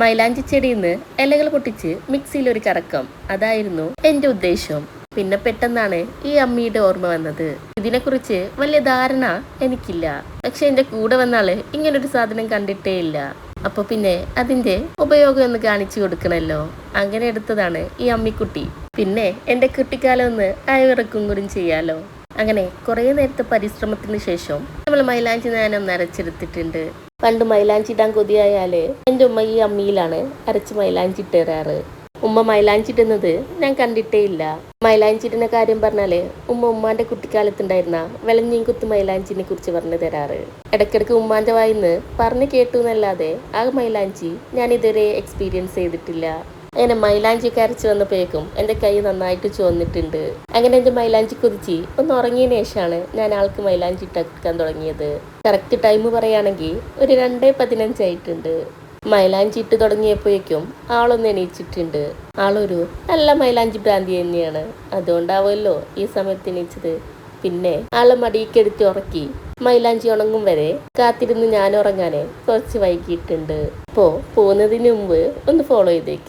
മൈലാഞ്ചി ചെടിയിൽ നിന്ന് ഇലകൾ പൊട്ടിച്ച് മിക്സിയിൽ ഒരു കറക്കം, അതായിരുന്നു എന്റെ ഉദ്ദേശം. പിന്നെ പെട്ടെന്നാണ് ഈ അമ്മിയുടെ ഓർമ്മ വന്നത്. ഇതിനെക്കുറിച്ച് വലിയ ധാരണ എനിക്കില്ല, പക്ഷെ എന്റെ കൂടെ വന്നാള് ഇങ്ങനൊരു സാധനം കണ്ടിട്ടേ ഇല്ല. അപ്പൊ പിന്നെ അതിന്റെ ഉപയോഗം ഒന്ന് കാണിച്ചു കൊടുക്കണല്ലോ. അങ്ങനെ എടുത്തതാണ് ഈ അമ്മിക്കുട്ടി. പിന്നെ എന്റെ കുട്ടിക്കാലം ഒന്ന് അയവിറക്കും കൂടി ചെയ്യാലോ. അങ്ങനെ കുറെ നേരത്തെ പരിശ്രമത്തിന് ശേഷം നമ്മൾ മൈലാഞ്ചി നാനൊന്ന് അരച്ചെടുത്തിട്ടുണ്ട്. പണ്ട് മൈലാഞ്ചി ഇടാൻ കൊതിയായാല് എൻ്റെ ഉമ്മ ഈ അമ്മിയിലാണ് അരച്ച് മൈലാഞ്ചി ഇട്ടേറാറ്. ഉമ്മ മൈലാഞ്ചി ഇടുന്നത് ഞാൻ കണ്ടിട്ടേ ഇല്ല. മൈലാഞ്ചി ഇടുന്ന കാര്യം പറഞ്ഞാല് ഉമ്മാന്റെ കുട്ടിക്കാലത്തുണ്ടായിരുന്ന വെളഞ്ഞീൻ കുത്ത് മൈലാഞ്ചിനെ കുറിച്ച് പറഞ്ഞു തരാറ്. ഇടയ്ക്കിടയ്ക്ക് ഉമ്മാന്റെ വായിന്ന് പറഞ്ഞു കേട്ടു എന്നല്ലാതെ ആ മൈലാഞ്ചി ഞാൻ ഇതുവരെ എക്സ്പീരിയൻസ് ചെയ്തിട്ടില്ല. അങ്ങനെ മൈലാഞ്ചിയൊക്കെ അരച്ച് വന്നപ്പോഴേക്കും എൻ്റെ കൈ നന്നായിട്ട് ചുവന്നിട്ടുണ്ട്. അങ്ങനെ എൻ്റെ മൈലാഞ്ചി കുതിച്ച് ഒന്ന് ഉറങ്ങിയതിന് ശേഷമാണ് ഞാൻ ആൾക്ക് മൈലാഞ്ചി ഇട്ടെടുക്കാൻ തുടങ്ങിയത്. കറക്റ്റ് ടൈം പറയുകയാണെങ്കിൽ ഒരു 2:15 ആയിട്ടുണ്ട്. മൈലാഞ്ചി ഇട്ട് തുടങ്ങിയപ്പോഴേക്കും ആളൊന്ന് എണീച്ചിട്ടുണ്ട്. ആളൊരു നല്ല മൈലാഞ്ചി ഭ്രാന്തി തന്നെയാണ്, അതുകൊണ്ടാവുമല്ലോ ഈ സമയത്ത് എണീച്ചത്. പിന്നെ ആളെ മടിയിക്കെടുത്ത് ഉറക്കി മൈലാഞ്ചി ഉണങ്ങും വരെ കാത്തിരുന്ന് ഞാൻ ഉറങ്ങാന് കുറച്ച് വൈകിയിട്ടുണ്ട്. അപ്പോൾ പോകുന്നതിന് മുമ്പ് ഒന്ന് ഫോളോ ചെയ്തേക്ക്.